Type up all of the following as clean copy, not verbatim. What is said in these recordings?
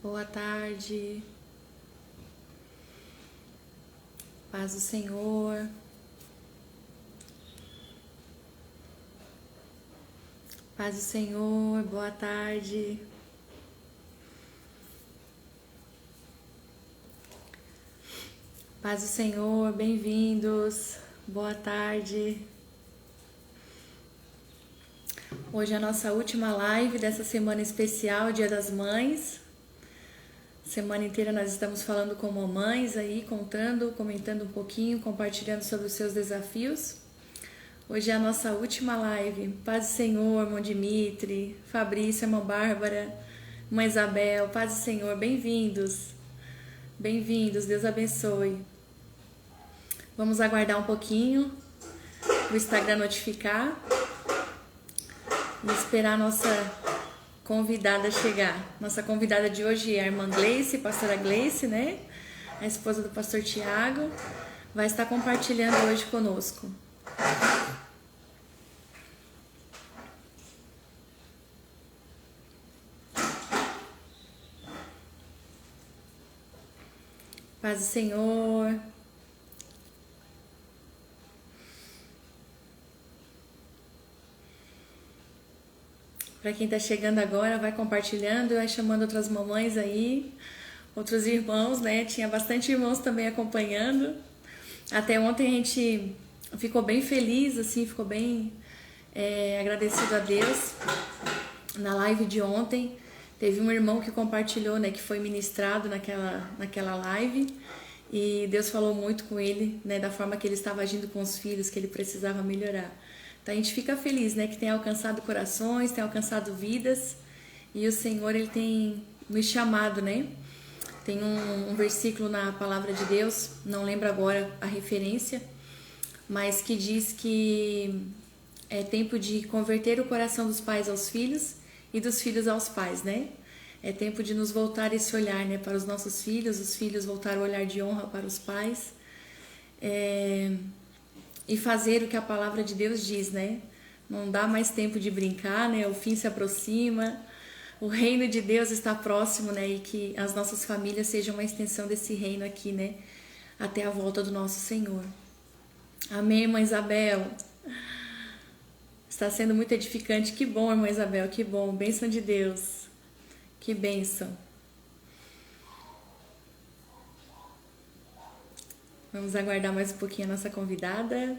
Boa tarde. Paz do Senhor. Paz do Senhor. Boa tarde. Paz do Senhor. Bem-vindos. Boa tarde. Hoje é a nossa última live dessa semana especial, Dia das Mães. Semana inteira nós estamos falando com mamães aí, comentando um pouquinho, compartilhando sobre os seus desafios. Hoje é a nossa última live. Paz do Senhor, irmão Dimitri, Fabrício, irmã Bárbara, irmã Isabel, paz do Senhor, bem-vindos. Bem-vindos, Deus abençoe. Vamos aguardar um pouquinho o Instagram notificar e esperar a nossa convidada chegar. Nossa convidada de hoje é a irmã Gleice, pastora Gleice, né? A esposa do pastor Tiago, vai estar compartilhando hoje conosco. Paz do Senhor. Para quem está chegando agora, vai compartilhando, vai chamando outras mamães aí, outros irmãos, né? Tinha bastante irmãos também acompanhando. Até ontem a gente ficou bem feliz, assim, ficou bem agradecido a Deus. Na live de ontem, teve um irmão que compartilhou, né? Que foi ministrado naquela live. E Deus falou muito com ele, né? Da forma que ele estava agindo com os filhos, que ele precisava melhorar. Então a gente fica feliz, né, que tem alcançado corações, tem alcançado vidas, e o Senhor, Ele tem nos chamado, né? Tem um versículo na palavra de Deus, não lembro agora a referência, mas que diz que é tempo de converter o coração dos pais aos filhos e dos filhos aos pais, né? É tempo de nos voltar esse olhar, né, para os nossos filhos, os filhos voltar o olhar de honra para os pais. E fazer o que a palavra de Deus diz, né? Não dá mais tempo de brincar, né? O fim se aproxima, o reino de Deus está próximo, né? E que as nossas famílias sejam uma extensão desse reino aqui, né? Até a volta do nosso Senhor. Amém, irmã Isabel? Está sendo muito edificante. Que bom, irmã Isabel, que bom. Bênção de Deus. Que bênção. Vamos aguardar mais um pouquinho a nossa convidada.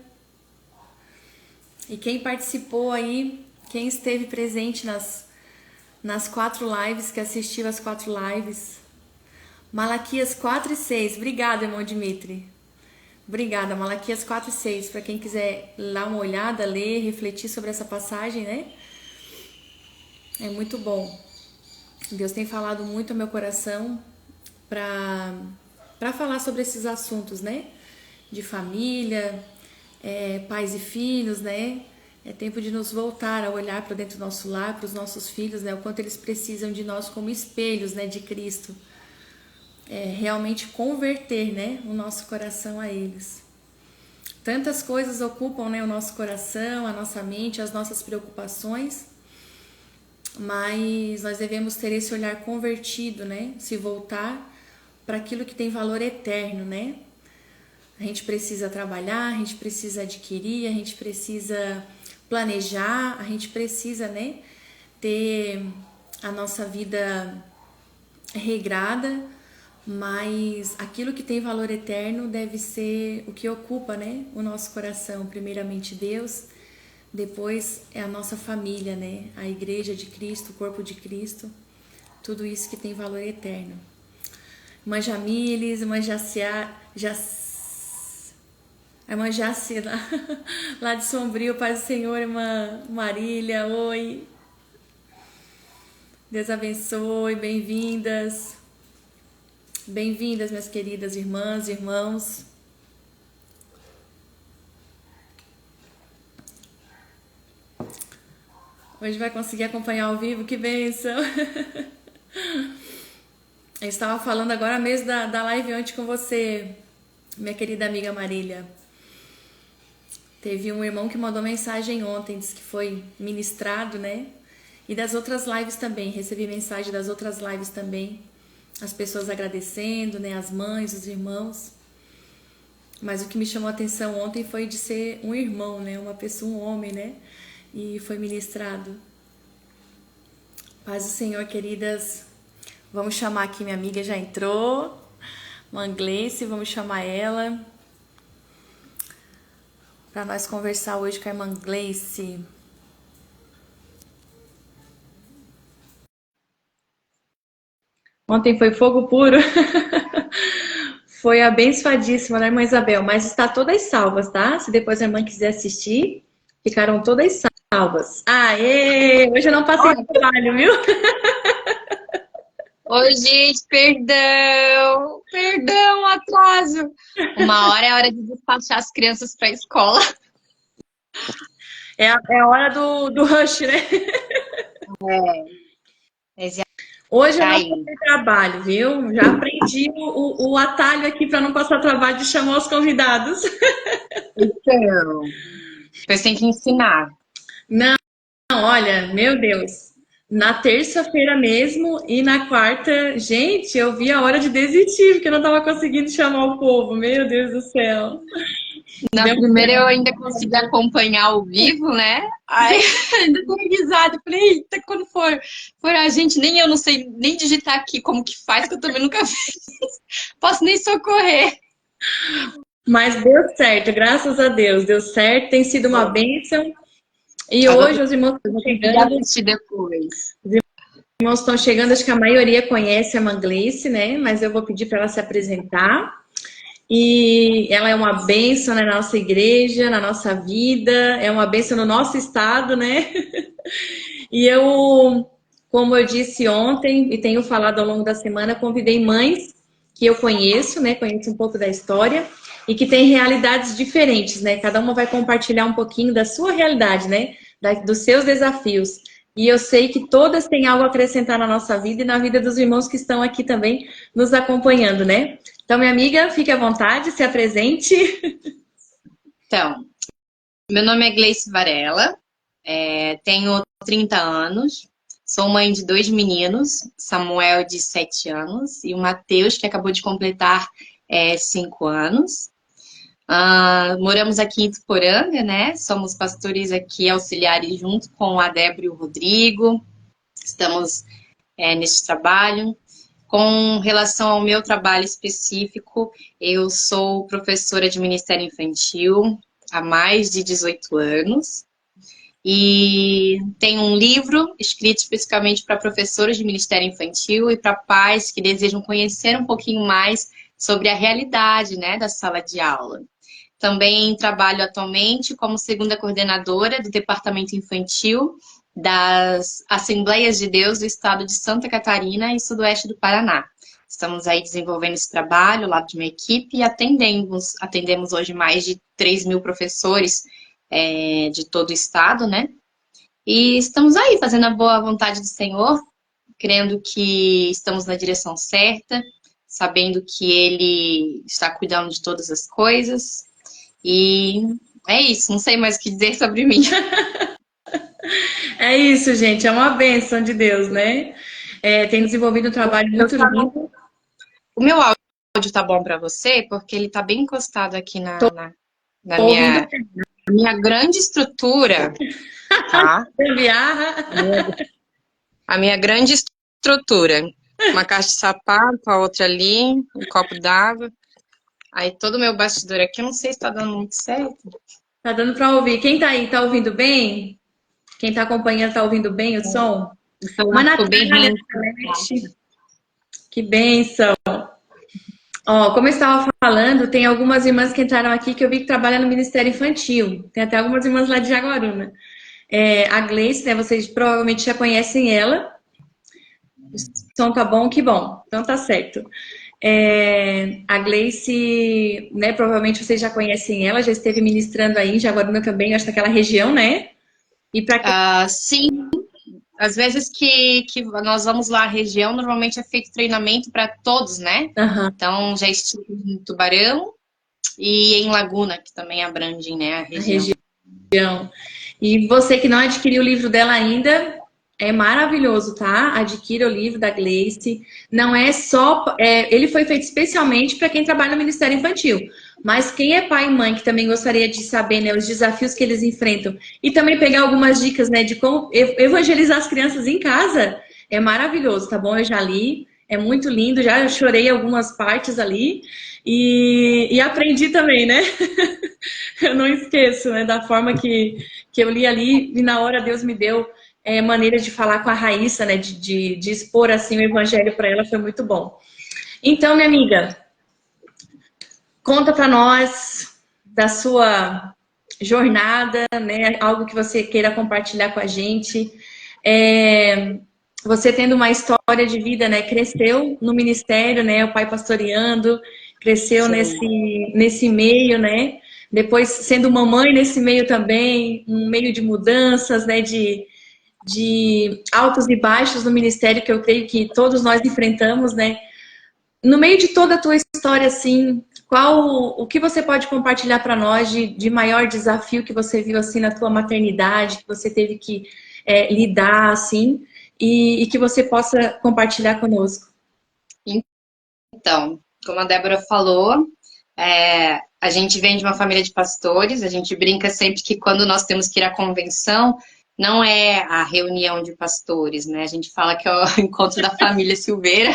E quem participou aí, quem esteve presente nas 4 lives, que assistiu as 4 lives. Malaquias 4 e 6. Obrigada, irmão Dimitri. Obrigada, Malaquias 4 e 6. Para quem quiser dar uma olhada, ler, refletir sobre essa passagem, né? É muito bom. Deus tem falado muito ao meu coração para falar sobre esses assuntos, né? De família, pais e filhos, né? É tempo de nos voltar a olhar para dentro do nosso lar, para os nossos filhos, né? O quanto eles precisam de nós como espelhos, né? De Cristo. Realmente converter, né? O nosso coração a eles. Tantas coisas ocupam, né? O nosso coração, a nossa mente, as nossas preocupações, mas nós devemos ter esse olhar convertido, né? Se voltar para aquilo que tem valor eterno, né? A gente precisa trabalhar, a gente precisa adquirir, a gente precisa planejar, a gente precisa, né, ter a nossa vida regrada, mas aquilo que tem valor eterno deve ser o que ocupa, né, o nosso coração. Primeiramente Deus, depois é a nossa família, né, a igreja de Cristo, o corpo de Cristo, tudo isso que tem valor eterno. Irmã Jamiles, irmã a irmã Jaci, lá de Sombrio, Paz do Senhor, irmã Marília, oi. Deus abençoe, bem-vindas. Bem-vindas, minhas queridas irmãs e irmãos. Hoje vai conseguir acompanhar ao vivo, que bênção. Eu estava falando agora mesmo da live ontem com você, minha querida amiga Marília. Teve um irmão que mandou mensagem ontem, disse que foi ministrado, né? E das outras lives também, recebi mensagem das outras lives também. as pessoas agradecendo, né? As mães, os irmãos. Mas o que me chamou a atenção ontem foi de ser um irmão, né? Uma pessoa, um homem, né? E foi ministrado. Paz do Senhor, queridas. Vamos chamar aqui, minha amiga já entrou. Mangleice, vamos chamar ela para nós conversar hoje com a irmã Gleice. Ontem foi fogo puro. Foi abençoadíssima, né, irmã Isabel? Mas está todas salvas, tá? Se depois a irmã quiser assistir, ficaram todas salvas. Aê! Hoje eu não passei trabalho, viu? Oi, gente, perdão, perdão, atraso. Uma hora é hora de despachar as crianças para a escola. É a hora do rush, né? Mas e Hoje eu não aí? passei trabalho, viu? Já aprendi o atalho aqui para não passar trabalho de chamar os convidados. Então, depois tem que ensinar. Não, olha, meu Deus. Na terça-feira mesmo e na quarta, gente, eu vi a hora de desistir, porque eu não estava conseguindo chamar o povo. Meu Deus do céu. Na Deu primeira eu ainda consegui acompanhar ao vivo, né? Aí ainda tô risada. Falei, eita, quando for a gente, nem eu não sei nem digitar aqui como que faz, que eu também nunca fiz. Posso nem socorrer. Mas deu certo, graças a Deus, deu certo, tem sido uma bênção. E Agora hoje os irmãos eu estão vou conseguir chegando, assistir depois. acho que a maioria conhece a Manglice, né? Mas eu vou pedir para ela se apresentar. E ela é uma bênção, né, na nossa igreja, na nossa vida, é uma bênção no nosso estado, né? E eu, como eu disse ontem e tenho falado ao longo da semana, convidei mães que eu conheço, né? Conheço um pouco da história e que têm realidades diferentes, né? Cada uma vai compartilhar um pouquinho da sua realidade, né? Dos seus desafios. E eu sei que todas têm algo a acrescentar na nossa vida e na vida dos irmãos que estão aqui também nos acompanhando, né? Então, minha amiga, fique à vontade, se apresente. Então, meu nome é Gleice Varela, tenho 30 anos, sou mãe de 2 meninos, Samuel, de 7 anos, e o Mateus, que acabou de completar 5 anos. Moramos aqui em Tuporanga, né? Somos pastores aqui auxiliares junto com a Débora e o Rodrigo. Estamos nesse trabalho. Com relação ao meu trabalho específico, eu sou professora de Ministério Infantil há mais de 18 anos e tenho um livro escrito especificamente para professores de Ministério Infantil e para pais que desejam conhecer um pouquinho mais sobre a realidade, né, da sala de aula. Também trabalho atualmente como segunda coordenadora do Departamento Infantil das Assembleias de Deus do Estado de Santa Catarina e Sudoeste do Paraná. Estamos aí desenvolvendo esse trabalho, ao lado de uma equipe, e atendemos hoje mais de 3.000 professores de todo o estado, né? E estamos aí fazendo a boa vontade do Senhor, crendo que estamos na direção certa, sabendo que Ele está cuidando de todas as coisas. E é isso, não sei mais o que dizer sobre mim. É isso, gente, é uma bênção de Deus, né? Tem desenvolvido um trabalho muito lindo. O meu áudio tá bom para você, porque ele tá bem encostado aqui na Tô ouvindo minha grande estrutura, tá? gambiarra. A minha grande estrutura. Uma caixa de sapato, a outra ali, um copo d'água. Aí todo o meu bastidor aqui, eu não sei se tá dando muito certo. Tá dando para ouvir. Quem tá aí, tá ouvindo bem? Quem tá acompanhando, tá ouvindo bem o som? Então Uma ficou bem Natália, ruim. que bênção. Ó, como eu estava falando, tem algumas irmãs que entraram aqui que eu vi que trabalham no Ministério Infantil. Tem até algumas irmãs lá de Jaguaruna. A Gleice, né? Vocês provavelmente já conhecem ela. O som tá bom, que bom. Então tá certo. A Gleice, né? Provavelmente vocês já conhecem ela, já esteve ministrando aí em Jaguaruna também, acho naquela região, né? E para quem. Sim, às vezes que nós vamos lá à região, normalmente é feito treinamento para todos, né? Aham, Então já estive em Tubarão e em Laguna, que também abrange, né, a a região. região. E você que não adquiriu o livro dela ainda, É maravilhoso, tá? Adquira o livro da Gleice. Não é só. Ele foi feito especialmente para quem trabalha no Ministério Infantil. Mas quem é pai e mãe que também gostaria de saber, né, os desafios que eles enfrentam e também pegar algumas dicas, né, de como evangelizar as crianças em casa, é maravilhoso, tá bom? Eu já li, é muito lindo, já chorei algumas partes ali e aprendi também, né? Eu não esqueço, né, da forma que eu li ali e na hora Deus me deu maneira de falar com a Raíssa, né, de expor assim o evangelho para ela, foi muito bom. Então, minha amiga, conta para nós da sua jornada, né, algo que você queira compartilhar com a gente. Você tendo uma história de vida, né, cresceu no ministério, né, o pai pastoreando, cresceu Sim. nesse meio, né, depois sendo mamãe nesse meio também, um meio de mudanças, né, de altos e baixos no ministério que eu creio que todos nós enfrentamos, né? No meio de toda a tua história, assim, o que você pode compartilhar para nós de maior desafio que você viu assim na tua maternidade, que você teve que lidar assim, e que você possa compartilhar conosco? Então, como a Débora falou, a gente vem de uma família de pastores, a gente brinca sempre que quando nós temos que ir à convenção, não é a reunião de pastores, né? A gente fala que é o encontro da família Silveira.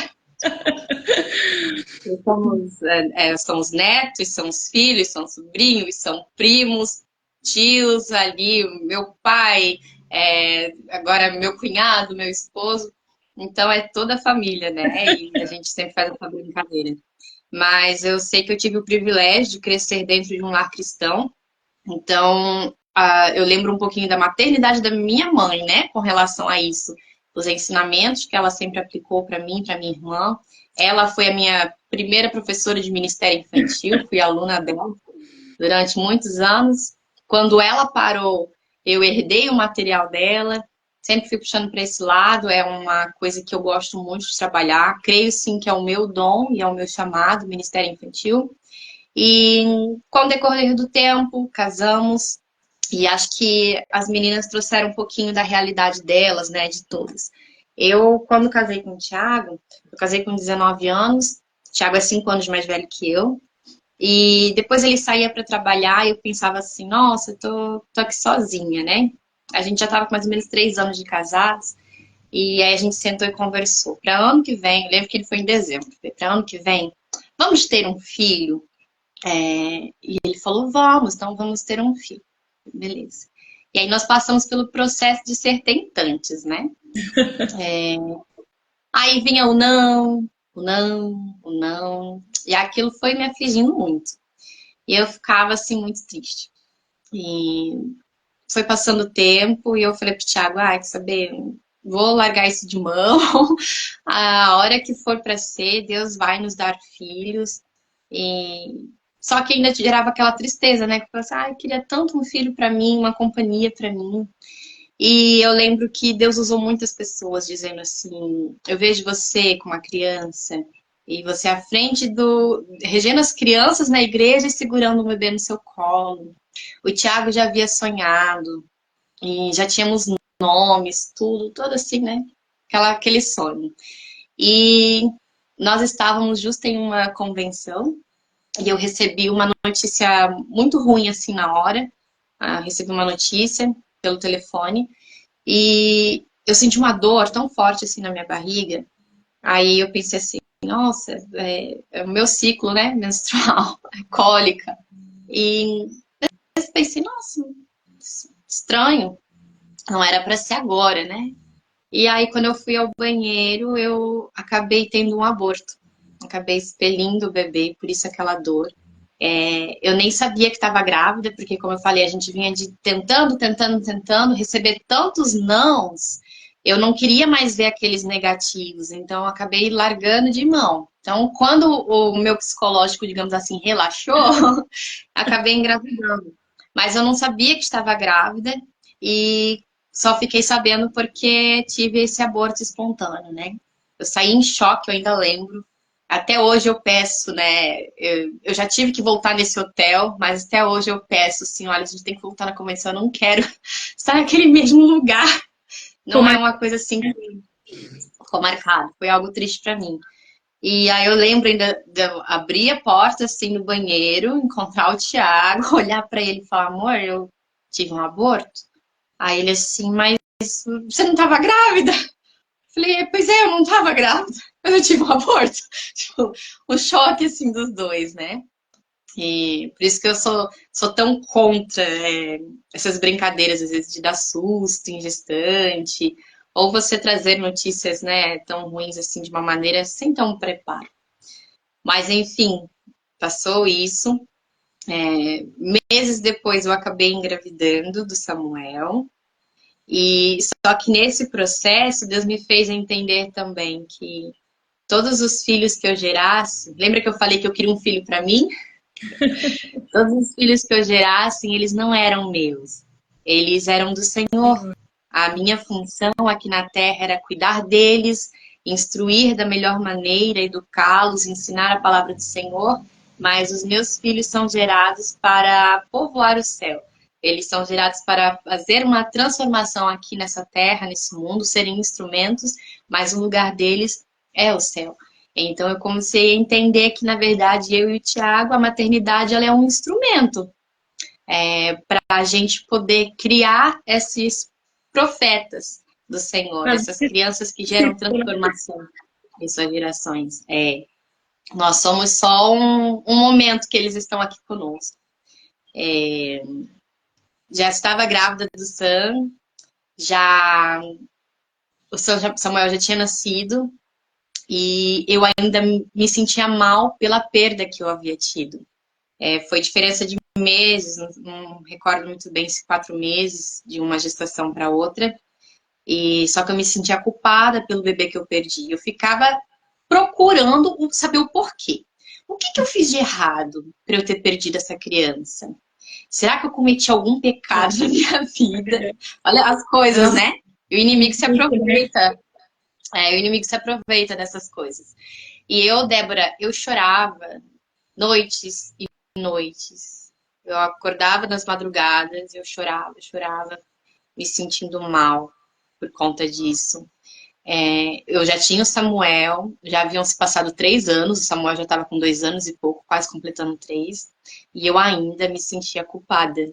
Somos netos, somos filhos, são sobrinhos, são primos, tios ali, meu pai, agora meu cunhado, meu esposo. Então é toda a família, né? E a gente sempre faz essa brincadeira. Mas eu sei que eu tive o privilégio de crescer dentro de um lar cristão. Então, eu lembro um pouquinho da maternidade da minha mãe, né, com relação a isso. Os ensinamentos que ela sempre aplicou para mim, para minha irmã. Ela foi a minha primeira professora de ministério infantil, fui aluna dela durante muitos anos. Quando ela parou, eu herdei o material dela, sempre fui puxando para esse lado, é uma coisa que eu gosto muito de trabalhar. Creio sim que é o meu dom e é o meu chamado, ministério infantil. E com o decorrer do tempo, casamos, e acho que as meninas trouxeram um pouquinho da realidade delas, né, de todas. Eu, quando casei com o Thiago, eu casei com 19 anos, o Thiago é 5 anos mais velho que eu, e depois ele saía para trabalhar e eu pensava assim, nossa, eu tô aqui sozinha, né? A gente já estava com mais ou menos 3 anos de casados, e aí a gente sentou e conversou. Para ano que vem, eu lembro que ele foi em dezembro, para ano que vem, vamos ter um filho? E ele falou, vamos, então vamos ter um filho. Beleza. E aí nós passamos pelo processo de ser tentantes, né? Aí vinha o não, o não, o não. E aquilo foi me afligindo muito. E eu ficava, assim, muito triste. E foi passando o tempo e eu falei pro Thiago, quer saber, vou largar isso de mão. A hora que for para ser, Deus vai nos dar filhos. E só que ainda gerava aquela tristeza, né? Que eu falava assim, eu queria tanto um filho para mim, uma companhia para mim. E eu lembro que Deus usou muitas pessoas dizendo assim: eu vejo você com uma criança e você à frente regendo as crianças na igreja e segurando o bebê no seu colo. O Tiago já havia sonhado e já tínhamos nomes, tudo assim, né? Aquele sonho. E nós estávamos justo em uma convenção e eu recebi uma notícia muito ruim assim na hora. Recebi uma notícia pelo telefone e eu senti uma dor tão forte assim na minha barriga. Aí eu pensei assim, nossa, é o meu ciclo, né, menstrual, cólica. E eu pensei, nossa, estranho, não era para ser agora, né? E aí quando eu fui ao banheiro, eu acabei tendo um aborto. Acabei expelindo o bebê, por isso aquela dor. Eu nem sabia que estava grávida, porque, como eu falei, a gente vinha de tentando, receber tantos nãos, eu não queria mais ver aqueles negativos, então eu acabei largando de mão. Então, quando o meu psicológico, digamos assim, relaxou, acabei engravidando. Mas eu não sabia que estava grávida e só fiquei sabendo porque tive esse aborto espontâneo, né? Eu saí em choque, eu ainda lembro. Até hoje eu peço, né? Eu já tive que voltar nesse hotel, mas até hoje eu peço assim, olha, a gente tem que voltar na convenção, eu não quero estar naquele mesmo lugar. não é uma coisa assim que ficou marcado. Foi algo triste para mim. E aí eu lembro ainda de eu abrir a porta assim no banheiro, encontrar o Thiago, olhar para ele e falar, amor, eu tive um aborto. Aí ele assim, mas você não estava grávida? Falei, pois é, eu não estava grávida, mas eu tive um aborto. Tipo, o choque assim dos dois, né? E por isso que eu sou tão contra essas brincadeiras, às vezes, de dar susto em gestante, ou você trazer notícias, né, tão ruins assim de uma maneira sem tão preparo. Mas, enfim, passou isso. Meses depois eu acabei engravidando do Samuel. E só que nesse processo, Deus me fez entender também que todos os filhos que eu gerasse, lembra que eu falei que eu queria um filho para mim? Todos os filhos que eu gerasse, eles não eram meus. Eles eram do Senhor. A minha função aqui na terra era cuidar deles, instruir da melhor maneira, educá-los, ensinar a palavra do Senhor. Mas os meus filhos são gerados para povoar o céu. Eles são gerados para fazer uma transformação aqui nessa terra, nesse mundo, serem instrumentos, mas o lugar deles é o céu. Então eu comecei a entender que, na verdade, eu e o Tiago, a maternidade ela é um instrumento para a gente poder criar esses profetas do Senhor, essas crianças que geram transformação em suas gerações. Nós somos só um momento que eles estão aqui conosco. Já estava grávida do Sam, o Samuel já tinha nascido, e eu ainda me sentia mal pela perda que eu havia tido. Foi diferença de meses, não recordo muito bem se 4 meses de uma gestação para outra. E só que eu me sentia culpada pelo bebê que eu perdi. Eu ficava procurando saber o porquê. O que eu fiz de errado para eu ter perdido essa criança? Será que eu cometi algum pecado na minha vida? Olha as coisas, né? E o inimigo se aproveita. O inimigo se aproveita dessas coisas. E eu, Débora, eu chorava noites e noites. Eu acordava nas madrugadas, eu chorava, me sentindo mal por conta disso. Eu já tinha o Samuel, já haviam se passado 3 anos, o Samuel já estava com 2 anos e pouco, quase completando 3, e eu ainda me sentia culpada.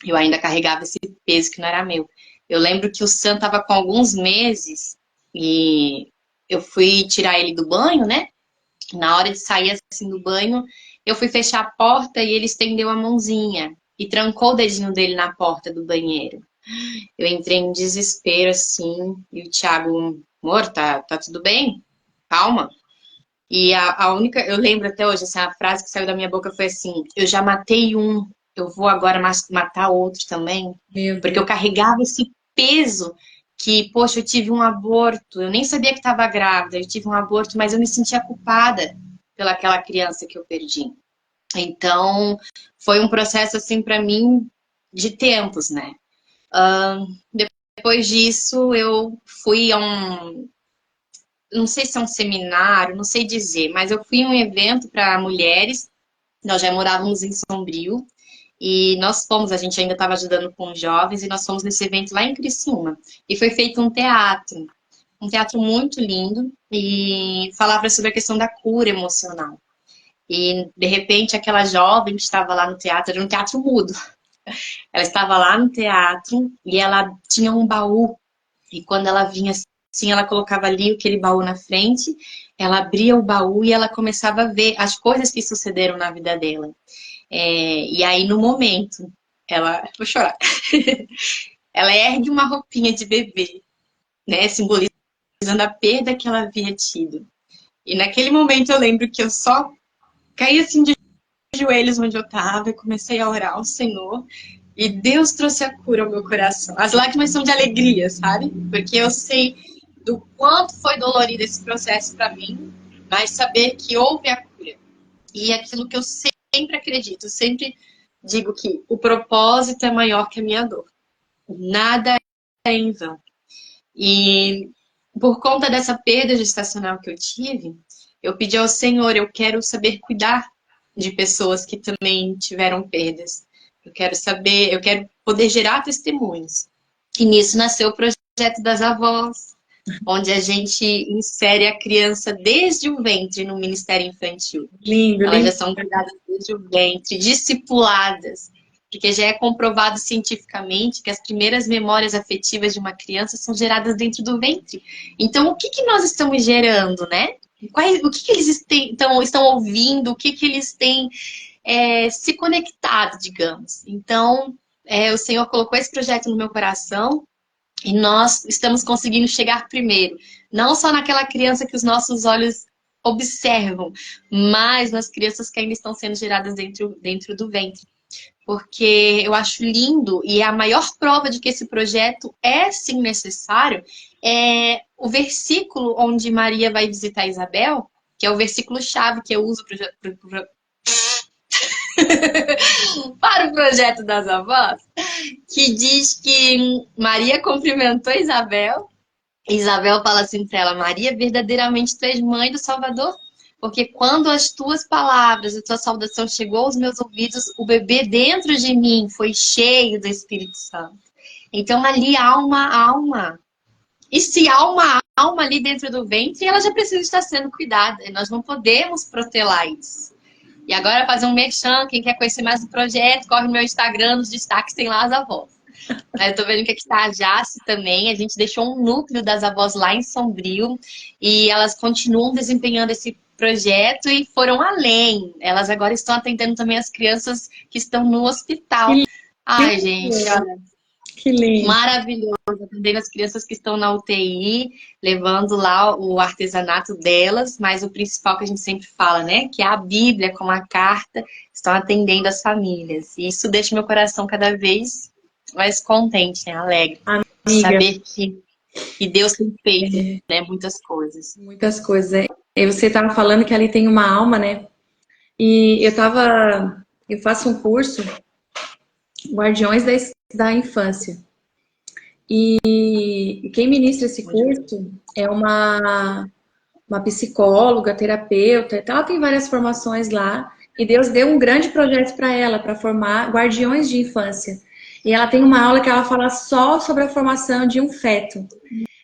Eu ainda carregava esse peso que não era meu. Eu lembro que o Sam estava com alguns meses e eu fui tirar ele do banho, né? Na hora de sair assim do banho, eu fui fechar a porta e ele estendeu a mãozinha e trancou o dedinho dele na porta do banheiro. Eu entrei em desespero assim, e o Thiago, amor, tá tudo bem? Calma. E a única, eu lembro até hoje, assim, a frase que saiu da minha boca foi assim: eu já matei um, eu vou agora matar outro também. Porque eu carregava esse peso que, poxa, eu tive um aborto, eu nem sabia que estava grávida, eu tive um aborto, mas eu me sentia culpada pelaquela criança que eu perdi. Então, foi um processo, assim, para mim, de tempos, né? Depois disso, eu fui a não sei se é um seminário, não sei dizer, mas eu fui a um evento para mulheres, nós já morávamos em Sombrio, e nós fomos, a gente ainda estava ajudando com os jovens, e nós fomos nesse evento lá em Criciúma. E foi feito um teatro muito lindo, e falava sobre a questão da cura emocional. E, de repente, aquela jovem que estava lá no teatro, era um teatro mudo. Ela estava lá no teatro, e ela tinha um baú, e quando ela vinha assim, ela colocava ali aquele baú na frente, ela abria o baú e ela começava a ver as coisas que sucederam na vida dela. E aí, no momento, vou chorar. Ela ergue uma roupinha de bebê, né? Simbolizando a perda que ela havia tido. E naquele momento eu lembro que eu só caí assim de joelhos onde eu estava e comecei a orar ao Senhor. E Deus trouxe a cura ao meu coração. As lágrimas são de alegria, sabe? Porque eu sei do quanto foi dolorido esse processo para mim, mas saber que houve a cura. E aquilo que eu sempre acredito, sempre digo que o propósito é maior que a minha dor. Nada é em vão. E por conta dessa perda gestacional que eu tive, eu pedi ao Senhor, eu quero saber cuidar de pessoas que também tiveram perdas. Eu quero poder gerar testemunhos. E nisso nasceu o projeto projeto das avós, onde a gente insere a criança desde o ventre no Ministério Infantil. Lindo, Elas já lindo. são cuidadas desde o ventre, discipuladas, porque já é comprovado cientificamente que as primeiras memórias afetivas de uma criança são geradas dentro do ventre. Então, o que que nós estamos gerando, né? O que que eles estão ouvindo, o que que eles têm se conectado, digamos. Então, o Senhor colocou esse projeto no meu coração e nós estamos conseguindo chegar primeiro, não só naquela criança que os nossos olhos observam, mas nas crianças que ainda estão sendo geradas dentro do ventre. Porque eu acho lindo e a maior prova de que esse projeto é sim necessário é o versículo onde Maria vai visitar Isabel, que é o versículo chave que eu uso para o projeto das avós, que diz que Maria cumprimentou Isabel. Isabel fala assim para ela: Maria, verdadeiramente tu és mãe do Salvador, porque quando as tuas palavras e tua saudação chegou aos meus ouvidos, o bebê dentro de mim foi cheio do Espírito Santo. Então ali há uma alma. E se há uma alma ali dentro do ventre, ela já precisa estar sendo cuidada. E nós não podemos protelar isso. E agora fazer um merchan, quem quer conhecer mais do projeto, corre no meu Instagram, nos destaques tem lá as avós. Eu tô vendo que aqui está a Jace também, a gente deixou um núcleo das avós lá em Sombrio e elas continuam desempenhando esse projeto e foram além. Elas agora estão atendendo também as crianças que estão no hospital. Que Ai, gente, lindo. olha, Que lindo. maravilhoso, atendendo as crianças que estão na UTI, levando lá o artesanato delas, mas o principal que a gente sempre fala, né, que é a Bíblia com a carta, estão atendendo as famílias. E isso deixa meu coração cada vez mais contente, né, alegre, de Amiga, saber que Deus tem feito, né, muitas coisas. muitas coisas. E você estava falando que ali tem uma alma, né? E eu faço um curso, Guardiões da Infância. E quem ministra esse curso é uma psicóloga, terapeuta, então ela tem várias formações lá. E Deus deu um grande projeto para ela, para formar guardiões de infância. E ela tem uma aula que ela fala só sobre a formação de um feto.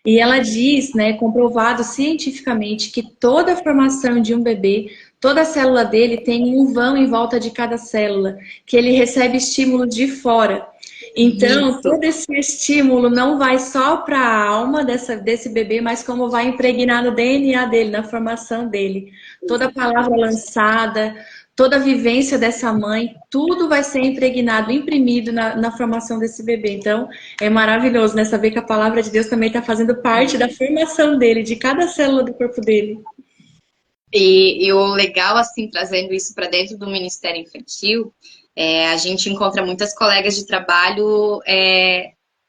E ela diz, né, comprovado cientificamente, que toda a formação de um bebê, toda a célula dele tem um vão em volta de cada célula, que ele recebe estímulo de fora. Então, Isso. todo esse estímulo não vai só para a alma desse bebê, mas como vai impregnar no DNA dele, na formação dele. Toda palavra lançada, toda a vivência dessa mãe, tudo vai ser impregnado, imprimido na formação desse bebê. Então, é maravilhoso, né? Saber que a palavra de Deus também está fazendo parte da formação dele, de cada célula do corpo dele. E o legal, assim, trazendo isso para dentro do Ministério Infantil, a gente encontra muitas colegas de trabalho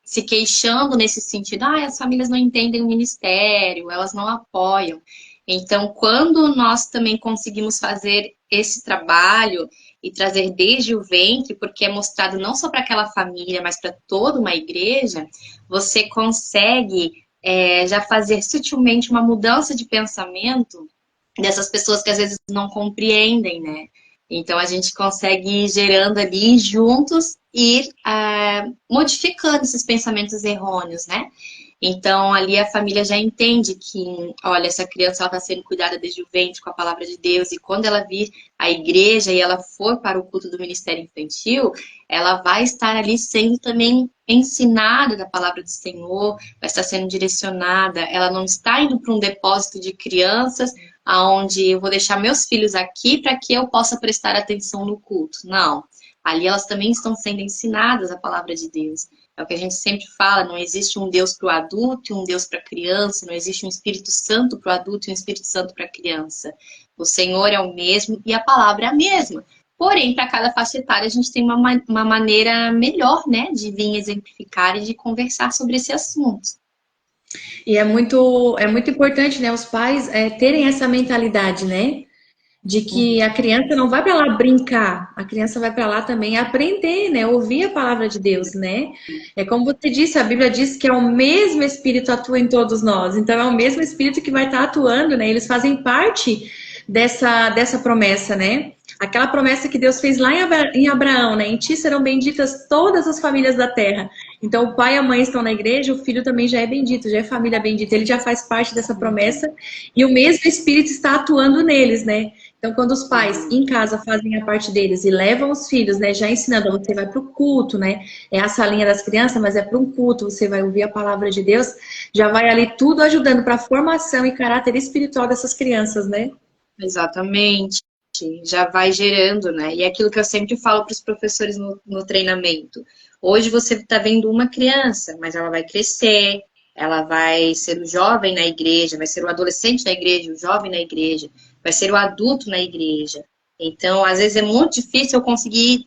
se queixando nesse sentido: as famílias não entendem o ministério, elas não apoiam. Então, quando nós também conseguimos fazer esse trabalho e trazer desde o ventre, porque é mostrado não só para aquela família, mas para toda uma igreja, você consegue já fazer sutilmente uma mudança de pensamento dessas pessoas que às vezes não compreendem, né? Então a gente consegue ir gerando ali juntos e modificando esses pensamentos errôneos, né? Então ali a família já entende que, olha, essa criança está sendo cuidada desde o ventre com a palavra de Deus, e quando ela vir à igreja e ela for para o culto do Ministério Infantil, ela vai estar ali sendo também ensinada da palavra do Senhor, vai estar sendo direcionada, ela não está indo para um depósito de crianças aonde eu vou deixar meus filhos aqui para que eu possa prestar atenção no culto. Não. Ali elas também estão sendo ensinadas a palavra de Deus. É o que a gente sempre fala: não existe um Deus para o adulto e um Deus para a criança, não existe um Espírito Santo para o adulto e um Espírito Santo para a criança. O Senhor é o mesmo e a palavra é a mesma. Porém, para cada faixa etária, a gente tem uma maneira melhor, né, de vir exemplificar e de conversar sobre esse assunto. E é muito importante, né, os pais terem essa mentalidade, né? De que a criança não vai para lá brincar, a criança vai para lá também aprender, né? Ouvir a palavra de Deus, né? É como você disse, a Bíblia diz que é o mesmo Espírito atua em todos nós. Então é o mesmo Espírito que vai estar atuando, né? Eles fazem parte dessa promessa, né? Aquela promessa que Deus fez lá em Abraão, né? Em ti serão benditas todas as famílias da terra. Então, o pai e a mãe estão na igreja, o filho também já é bendito, já é família bendita, ele já faz parte dessa promessa e o mesmo Espírito está atuando neles, né? Então, quando os pais em casa fazem a parte deles e levam os filhos, né, já ensinando, você vai para o culto, né? É a salinha das crianças, mas é para um culto, você vai ouvir a palavra de Deus, já vai ali tudo ajudando para a formação e caráter espiritual dessas crianças, né? Exatamente. Já vai gerando, né? E é aquilo que eu sempre falo para os professores no treinamento. Hoje você está vendo uma criança, mas ela vai crescer, ela vai ser o jovem na igreja, vai ser o adolescente na igreja, o jovem na igreja, vai ser o adulto na igreja. Então, às vezes é muito difícil eu conseguir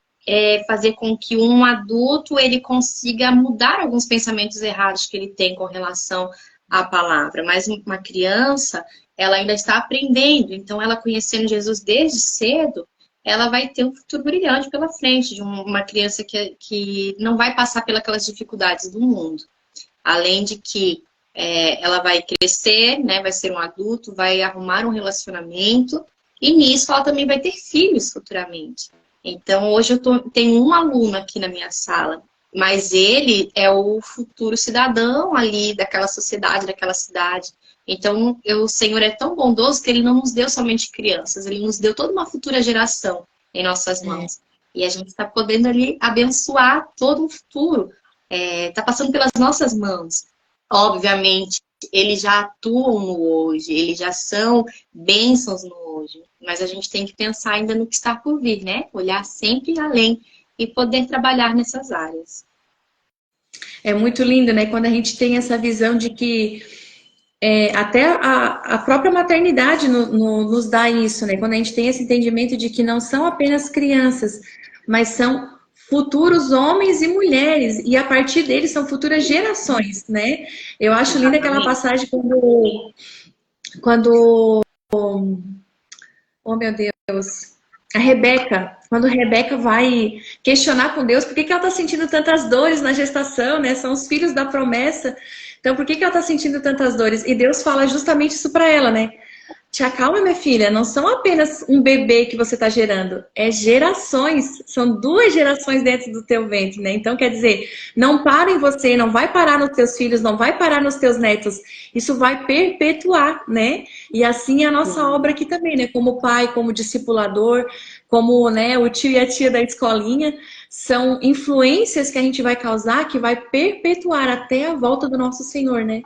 fazer com que um adulto ele consiga mudar alguns pensamentos errados que ele tem com relação à palavra. Mas uma criança, ela ainda está aprendendo. Então, ela conhecendo Jesus desde cedo, ela vai ter um futuro brilhante pela frente de uma criança que não vai passar pelas dificuldades do mundo. Além de que ela vai crescer, né, vai ser um adulto, vai arrumar um relacionamento e nisso ela também vai ter filhos futuramente. Então, hoje tenho um aluno aqui na minha sala, mas ele é o futuro cidadão ali daquela sociedade, daquela cidade. Então, o Senhor é tão bondoso que Ele não nos deu somente crianças, Ele nos deu toda uma futura geração em nossas mãos. E a gente está podendo ali abençoar todo um futuro. Está passando pelas nossas mãos. Obviamente, eles já atuam no hoje, eles já são bênçãos no hoje. Mas a gente tem que pensar ainda no que está por vir, né? Olhar sempre além e poder trabalhar nessas áreas. É muito lindo, né? Quando a gente tem essa visão de que até a própria maternidade nos dá isso, né? Quando a gente tem esse entendimento de que não são apenas crianças, mas são futuros homens e mulheres, e a partir deles são futuras gerações, né? Eu acho linda aquela passagem quando oh meu Deus, quando a Rebeca vai questionar com Deus por que ela está sentindo tantas dores na gestação, né? São os filhos da promessa. Então, por que ela está sentindo tantas dores? E Deus fala justamente isso para ela, né? Te acalma, minha filha, não são apenas um bebê que você está gerando, é gerações, são 2 gerações dentro do teu ventre, né? Então, quer dizer, não para em você, não vai parar nos teus filhos, não vai parar nos teus netos, isso vai perpetuar, né? E assim é a nossa obra aqui também, né? Como pai, como discipulador, como, né, o tio e a tia da escolinha, são influências que a gente vai causar, que vai perpetuar até a volta do nosso Senhor, né?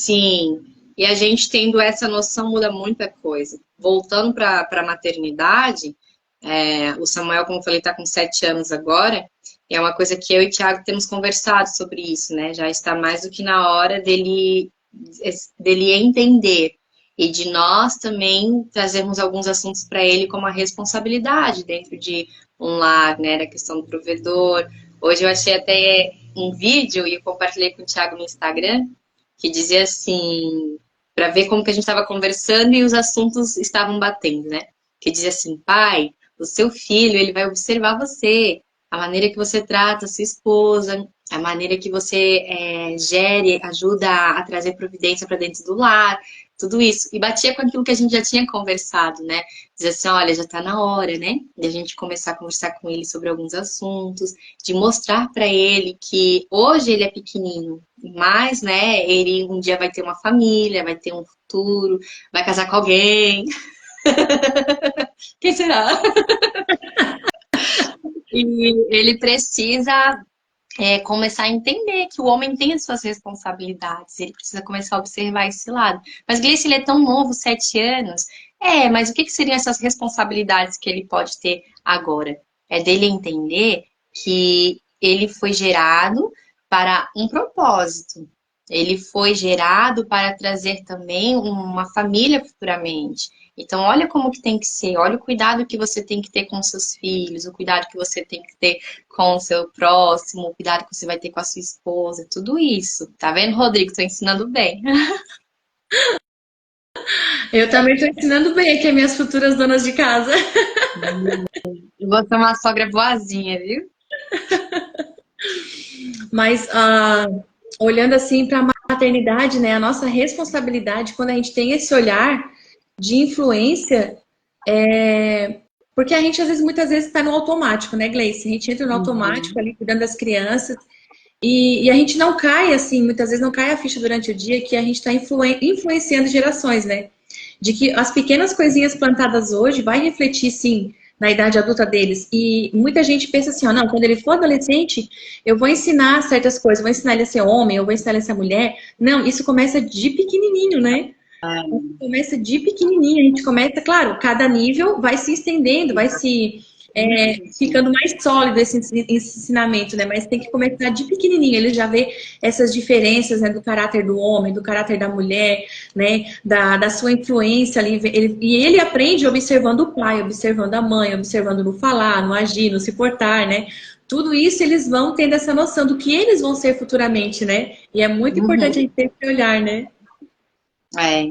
Sim, e a gente tendo essa noção muda muita coisa. Voltando para a maternidade, o Samuel, como eu falei, está com 7 anos agora, e é uma coisa que eu e o Thiago temos conversado sobre isso, né? Já está mais do que na hora dele entender e de nós também trazermos alguns assuntos para ele como a responsabilidade dentro de um lar, né? Da questão do provedor. Hoje eu achei até um vídeo e eu compartilhei com o Thiago no Instagram, que dizia assim, para ver como que a gente estava conversando e os assuntos estavam batendo, né? Que dizia assim, pai, o seu filho, ele vai observar você, a maneira que você trata a sua esposa, a maneira que você gere, ajuda a trazer providência para dentro do lar, tudo isso. E batia com aquilo que a gente já tinha conversado, né? Dizia assim, olha, já está na hora, né? De a gente começar a conversar com ele sobre alguns assuntos, de mostrar para ele que hoje ele é pequenino, mas, né, ele um dia vai ter uma família, vai ter um futuro, vai casar com alguém. Quem será? E ele precisa começar a entender que o homem tem as suas responsabilidades, ele precisa começar a observar esse lado. Mas Gleice, ele é tão novo, 7 anos. Mas o que seriam essas responsabilidades que ele pode ter agora? É dele entender que ele foi gerado para um propósito. Ele foi gerado para trazer também uma família futuramente. Então, olha como que tem que ser, olha o cuidado que você tem que ter com seus filhos, o cuidado que você tem que ter com o seu próximo, o cuidado que você vai ter com a sua esposa, tudo isso. Tá vendo, Rodrigo? Tô ensinando bem. Eu também estou ensinando bem aqui as minhas futuras donas de casa. E você é uma sogra boazinha, viu? Mas olhando assim para a maternidade, né, a nossa responsabilidade quando a gente tem esse olhar de influência, porque a gente muitas vezes está no automático, né, Gleice? A gente entra no automático ali cuidando das crianças E a gente não cai, assim, muitas vezes não cai a ficha durante o dia que a gente está influenciando gerações, né? De que as pequenas coisinhas plantadas hoje vai refletir, sim, na idade adulta deles. E muita gente pensa assim, ó, não, quando ele for adolescente, eu vou ensinar certas coisas, vou ensinar ele a ser homem, eu vou ensinar ele a ser mulher. Não, isso começa de pequenininho, né? Começa de pequenininho, a gente começa, claro, cada nível vai se estendendo, vai se ficando mais sólido esse ensinamento, né? Mas tem que começar de pequenininho, ele já vê essas diferenças, né, do caráter do homem, do caráter da mulher, né, da sua influência ali, e ele aprende observando o pai, observando a mãe, observando no falar, no agir, no se portar, né? Tudo isso eles vão tendo essa noção do que eles vão ser futuramente, né? E é muito importante a Uhum. gente ter esse olhar, né? É.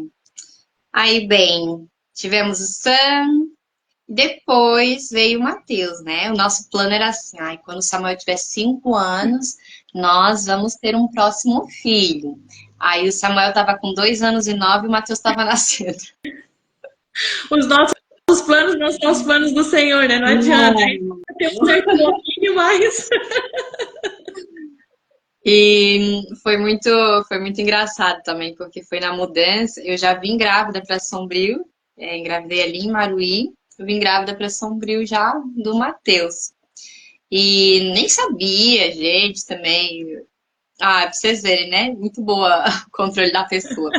Aí, bem, tivemos o Sam, depois veio o Matheus, né? O nosso plano era assim, ai, quando o Samuel tiver 5 anos, nós vamos ter um próximo filho. Aí o Samuel estava com 2 anos e 9 e o Matheus estava nascendo. Os nossos planos não são os planos do Senhor, né? Não adianta. Tem um certo pouquinho mais. E foi muito engraçado também, porque foi na mudança. Eu já vim grávida para Sombrio, engravidei ali em Maruí. Eu vim grávida para Sombrio já do Matheus. E nem sabia, gente, também. Ah, pra vocês verem, né? Muito boa o controle da pessoa.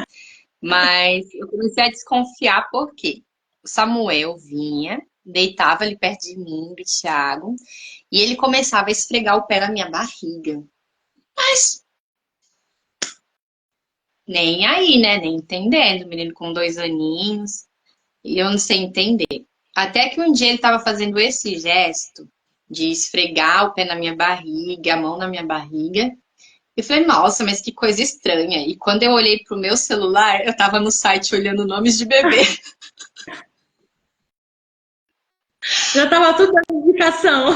Mas eu comecei a desconfiar porque o Samuel vinha, deitava ali perto de mim, do Thiago, e ele começava a esfregar o pé na minha barriga. Mas nem aí, né? Nem entendendo. Menino com 2 aninhos. E eu não sei entender. Até que um dia ele estava fazendo esse gesto de esfregar o pé na minha barriga, a mão na minha barriga. Eu falei, nossa, mas que coisa estranha. E quando eu olhei pro meu celular, eu tava no site olhando nomes de bebê. Já tava tudo na indicação.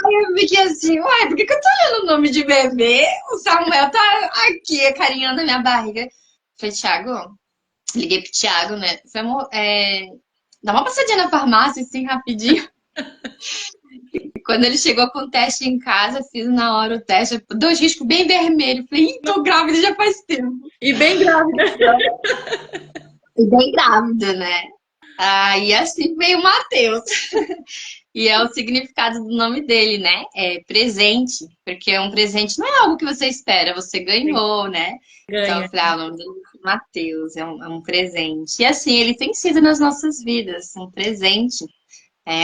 Aí eu fiquei assim, uai, por que que eu tô olhando o nome de bebê? O Samuel tá aqui, acarinhando a minha barriga. Eu falei, Thiago, liguei pro Thiago, né? Falei, amor, dá uma passadinha na farmácia, assim, rapidinho. E quando ele chegou com o teste em casa, fiz na hora o teste, 2 riscos bem vermelhos. Falei, ih, tô grávida já faz tempo. E bem grávida. E bem grávida, né? Aí assim veio o Matheus. E é o significado do nome dele, né? É presente, porque um presente não é algo que você espera, você ganhou, né? Então eu Ganha. falei, o nome dele é Matheus, é um presente. E assim, ele tem sido nas nossas vidas, um presente.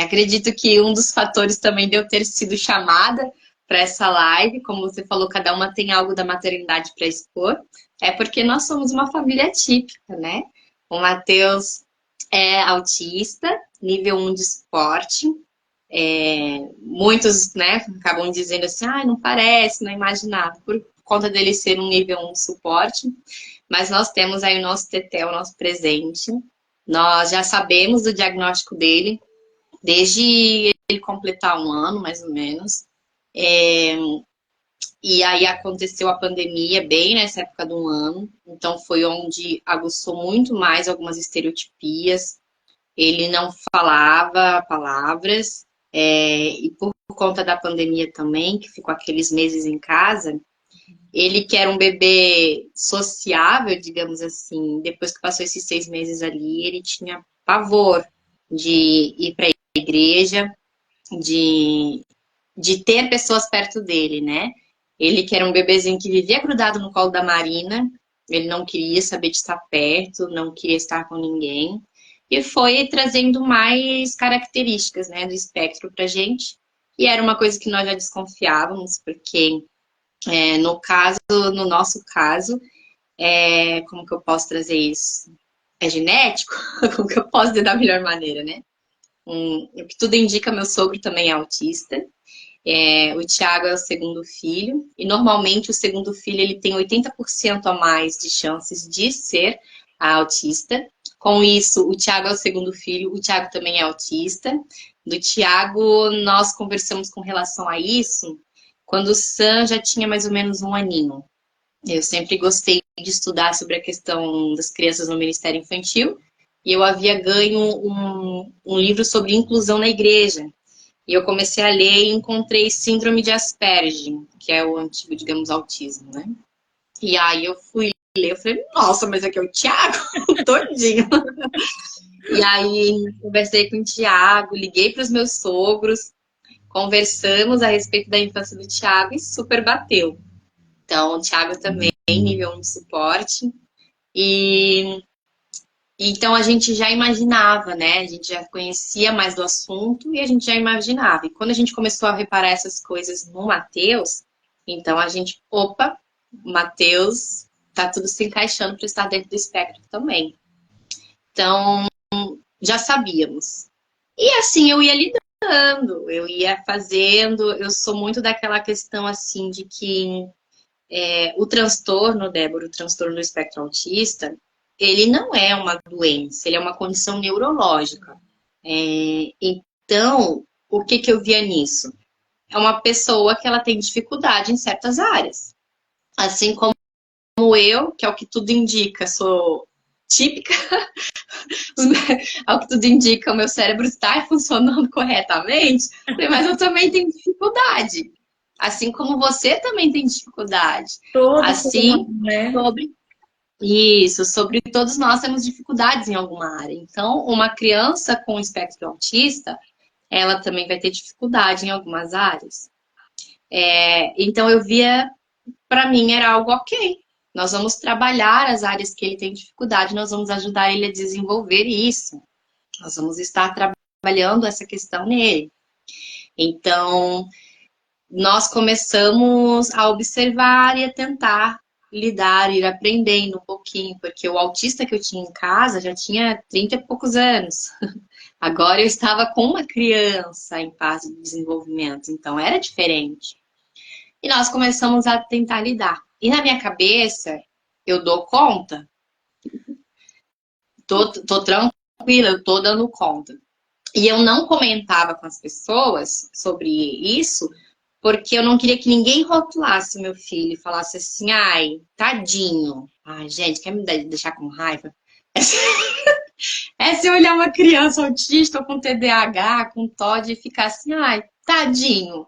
Acredito que um dos fatores também de eu ter sido chamada para essa live, como você falou, cada uma tem algo da maternidade para expor, é porque nós somos uma família típica, né? O Matheus é autista, nível 1 de esporte. Muitos, né, acabam dizendo assim, ah, não parece, não é imaginado, por conta dele ser um nível 1 de suporte. Mas nós temos aí o nosso Teté, o nosso presente. Nós já sabemos do diagnóstico dele, desde ele completar 1 ano, mais ou menos. E aí aconteceu a pandemia bem nessa época do 1 ano, então foi onde aguçou muito mais algumas estereotipias. Ele não falava palavras, e por conta da pandemia também, que ficou aqueles meses em casa, ele que era um bebê sociável, digamos assim, depois que passou esses 6 meses ali, ele tinha pavor de ir para a igreja, de, de ter pessoas perto dele, né? Ele que era um bebezinho que vivia grudado no colo da Marina, ele não queria saber de estar perto, não queria estar com ninguém. E foi trazendo mais características, né, do espectro pra gente. E era uma coisa que nós já desconfiávamos, porque no nosso caso, como que eu posso trazer isso? É genético? Como que eu posso dizer da melhor maneira, né? O que tudo indica, meu sogro também é autista. O Thiago é o segundo filho. E normalmente o segundo filho ele tem 80% a mais de chances de ser autista. Com isso, o Thiago é o segundo filho, o Thiago também é autista. Do Thiago, nós conversamos com relação a isso quando o Sam já tinha mais ou menos 1 aninho. Eu sempre gostei de estudar sobre a questão das crianças no Ministério Infantil e eu havia ganho um livro sobre inclusão na igreja. E eu comecei a ler e encontrei síndrome de Asperger, que é o antigo, digamos, autismo, né? E aí eu fui ler, eu falei, nossa, mas aqui é o Thiago, todinho. E aí conversei com o Thiago, liguei para os meus sogros, conversamos a respeito da infância do Thiago e super bateu. Então, o Thiago também, nível 1 de suporte. E então a gente já imaginava, né? A gente já conhecia mais do assunto e a gente já imaginava. E quando a gente começou a reparar essas coisas no Matheus, então a gente, opa, Matheus, tá tudo se encaixando para estar dentro do espectro também. Então, já sabíamos. E assim eu ia lidando, eu ia fazendo. Eu sou muito daquela questão assim de que o transtorno, Débora, o transtorno do espectro autista, ele não é uma doença, ele é uma condição neurológica. Então, o que eu via nisso? É uma pessoa que ela tem dificuldade em certas áreas. Assim como eu, que é o que tudo indica, sou típica, ao que tudo indica, o meu cérebro está funcionando corretamente, mas eu também tenho dificuldade. Assim como você também tem dificuldade. Todo ser Assim, humano, né? sobre isso, sobre todos nós temos dificuldades em alguma área. Então, uma criança com espectro autista, ela também vai ter dificuldade em algumas áreas. Então, eu via, para mim, era algo ok. Nós vamos trabalhar as áreas que ele tem dificuldade, nós vamos ajudar ele a desenvolver isso. Nós vamos estar trabalhando essa questão nele. Então, nós começamos a observar e a tentar lidar, ir aprendendo um pouquinho, porque o autista que eu tinha em casa já tinha 30 e poucos anos. Agora eu estava com uma criança em fase de desenvolvimento, então era diferente. E nós começamos a tentar lidar. E na minha cabeça, eu dou conta, tô tranquila, eu tô dando conta. E eu não comentava com as pessoas sobre isso, porque eu não queria que ninguém rotulasse meu filho e falasse assim, ai, tadinho. Ai, gente, quer me deixar com raiva? É se eu olhar uma criança autista ou com TDAH, com TOD e ficar assim, ai, tadinho.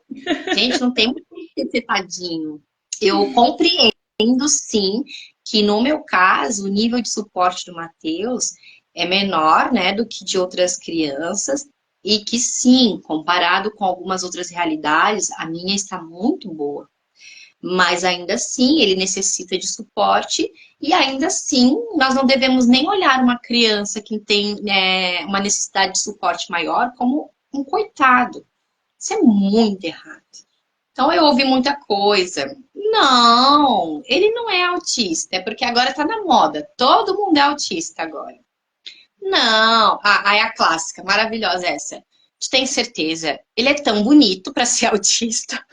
Gente, não tem muito que ser tadinho. Eu compreendo, sim, que no meu caso, o nível de suporte do Matheus é menor, né, do que de outras crianças. E que sim, comparado com algumas outras realidades, a minha está muito boa. Mas ainda assim, ele necessita de suporte e ainda assim, nós não devemos nem olhar uma criança que tem uma necessidade de suporte maior como um coitado. Isso é muito errado. Então eu ouvi muita coisa. Não, ele não é autista, é porque agora está na moda. Todo mundo é autista agora. Não, aí a clássica, maravilhosa essa. Tu tem certeza? Ele é tão bonito para ser autista.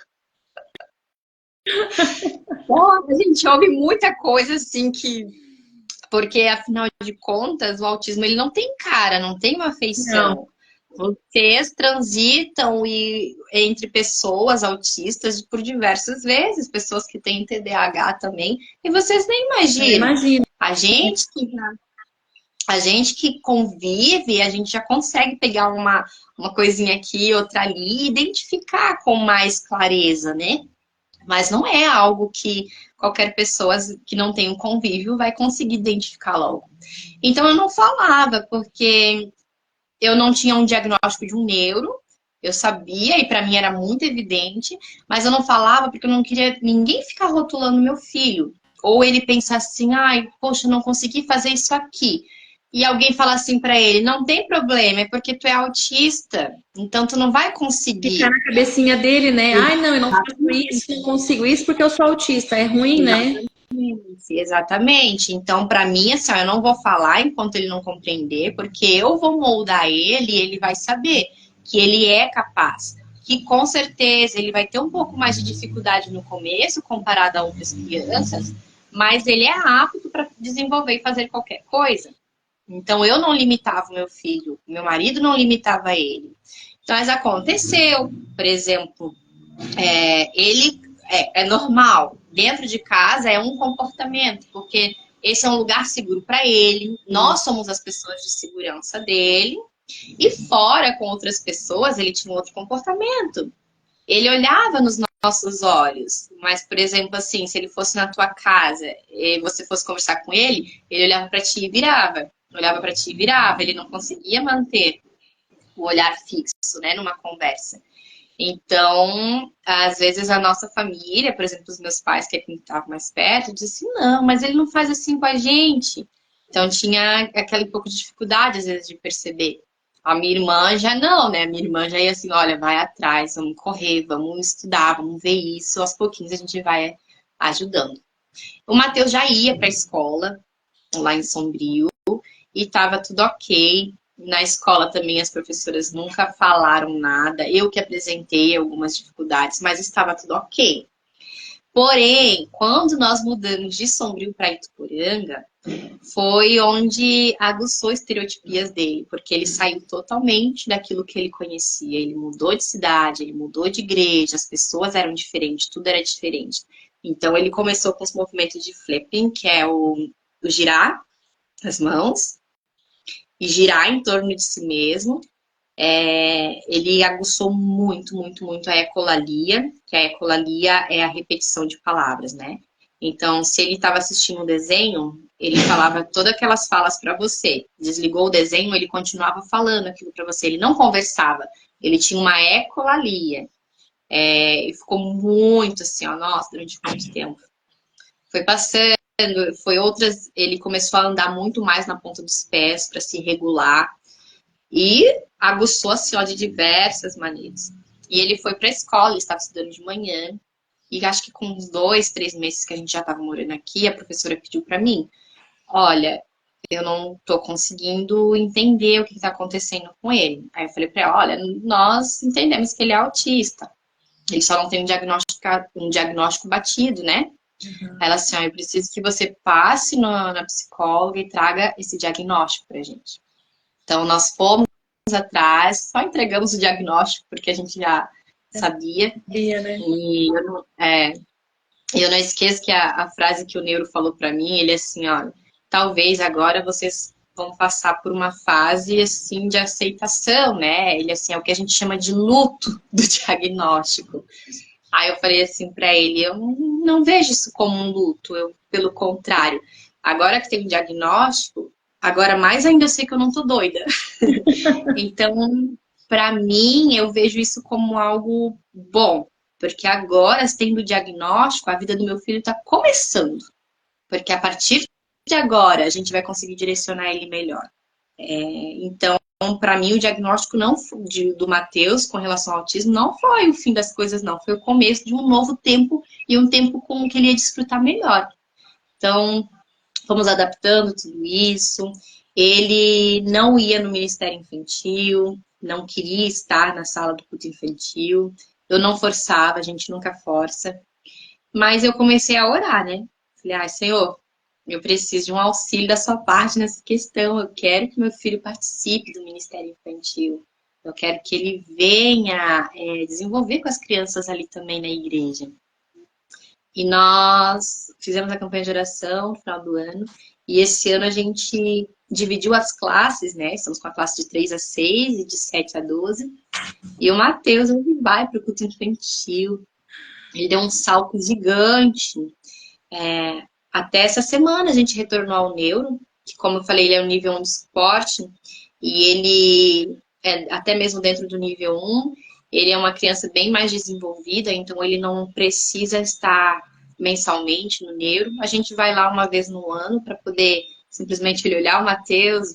Pô, a gente ouve muita coisa assim que. Porque, afinal de contas, o autismo ele não tem cara, não tem uma Não, feição. Vocês transitam entre pessoas autistas por diversas vezes, pessoas que têm TDAH também, e vocês nem eu imaginam. imagino. A gente que a gente que convive, a gente já consegue pegar uma coisinha aqui, outra ali, e identificar com mais clareza, né? Mas não é algo que qualquer pessoa que não tem um convívio vai conseguir identificar logo. Então eu não falava, porque eu não tinha um diagnóstico de um neuro, eu sabia e para mim era muito evidente, mas eu não falava porque eu não queria ninguém ficar rotulando meu filho. Ou ele pensar assim, ai, poxa, não consegui fazer isso aqui. E alguém falar assim para ele, não tem problema, é porque tu é autista, então tu não vai Ficar conseguir. na cabecinha dele, né? Ai, não, eu não faço isso, não consigo isso porque eu sou autista. É ruim, né? Exatamente. Então, para mim, assim, ó, eu não vou falar enquanto ele não compreender, porque eu vou moldar ele e ele vai saber que ele é capaz. Que com certeza ele vai ter um pouco mais de dificuldade no começo, comparado a outras crianças, mas ele é apto para desenvolver e fazer qualquer coisa. Então, eu não limitava o meu filho, meu marido não limitava ele. Então, mas aconteceu, por exemplo, ele é normal. Dentro de casa é um comportamento, porque esse é um lugar seguro para ele. Nós somos as pessoas de segurança dele. E fora com outras pessoas, ele tinha um outro comportamento. Ele olhava nos nossos olhos, mas, por exemplo, assim, se ele fosse na tua casa e você fosse conversar com ele, ele olhava para ti e virava. Olhava para ti e virava. Ele não conseguia manter o olhar fixo, né, numa conversa. Então, às vezes a nossa família, por exemplo, os meus pais, que é quem estava mais perto, disse assim, não, mas ele não faz assim com a gente. Então tinha aquele pouco de dificuldade, às vezes, de perceber. A minha irmã já não, né? A minha irmã já ia assim, olha, vai atrás, vamos correr, vamos estudar, vamos ver isso, aos pouquinhos a gente vai ajudando. O Matheus já ia para a escola, lá em Sombrio, e estava tudo ok. Na escola também as professoras nunca falaram nada. Eu que apresentei algumas dificuldades, mas estava tudo ok. Porém, quando nós mudamos de Sombrio para Ituporanga, foi onde aguçou estereotipias dele, porque ele saiu totalmente daquilo que ele conhecia. Ele mudou de cidade, ele mudou de igreja, as pessoas eram diferentes, tudo era diferente. Então, ele começou com os movimentos de flipping, que é o girar as mãos e girar em torno de si mesmo. Ele aguçou muito, muito, muito a ecolalia, que a ecolalia é a repetição de palavras, né? Então, se ele estava assistindo um desenho, ele falava todas aquelas falas para você. Desligou o desenho, ele continuava falando aquilo para você. Ele não conversava, ele tinha uma ecolalia. E ficou muito assim, ó, nossa, durante muito tempo. Foi passando, foi outras. Ele começou a andar muito mais na ponta dos pés para se regular. E aguçou assim, ó, de diversas maneiras. E ele foi para a escola, ele estava estudando de manhã. E acho que com uns 2, 3 meses que a gente já estava morando aqui, a professora pediu para mim, olha, eu não estou conseguindo entender o que está acontecendo com ele. Aí eu falei para ela, olha, nós entendemos que ele é autista. Ele só não tem um diagnóstico batido, né? Uhum. Ela assim, ó, eu preciso que você passe na psicóloga e traga esse diagnóstico pra gente. Então, nós fomos atrás, só entregamos o diagnóstico, porque a gente já sabia. Né? E eu não esqueço que a frase que o Neuro falou para mim, ele é assim, ó, talvez agora vocês vão passar por uma fase, assim, de aceitação, né? Ele, assim, é o que a gente chama de luto do diagnóstico. Aí eu falei assim para ele, eu não vejo isso como um luto, pelo contrário. Agora que tem um diagnóstico, agora mais ainda eu sei que eu não tô doida. Então, para mim, eu vejo isso como algo bom. Porque agora, tendo o diagnóstico, a vida do meu filho está começando. Porque a partir de agora, a gente vai conseguir direcionar ele melhor. Então, para mim, o diagnóstico do Matheus com relação ao autismo não foi o fim das coisas, não. Foi o começo de um novo tempo e um tempo com que ele ia desfrutar melhor. Então, fomos adaptando tudo isso. Ele não ia no Ministério Infantil, não queria estar na sala do culto infantil. Eu não forçava, a gente nunca força. Mas eu comecei a orar, né? Falei, Senhor, eu preciso de um auxílio da sua parte nessa questão. Eu quero que meu filho participe do Ministério Infantil. Eu quero que ele venha desenvolver com as crianças ali também na igreja. E nós fizemos a campanha de oração no final do ano. E esse ano a gente dividiu as classes, né? Estamos com a classe de 3 a 6 e de 7 a 12. E o Matheus, ele vai para o culto infantil. Ele deu um salto gigante. Até essa semana a gente retornou ao Neuro, que como eu falei, ele é o nível 1 de suporte. E ele, até mesmo dentro do nível 1, ele é uma criança bem mais desenvolvida, então ele não precisa estar mensalmente no Neuro. A gente vai lá uma vez no ano para poder simplesmente ele olhar o Matheus,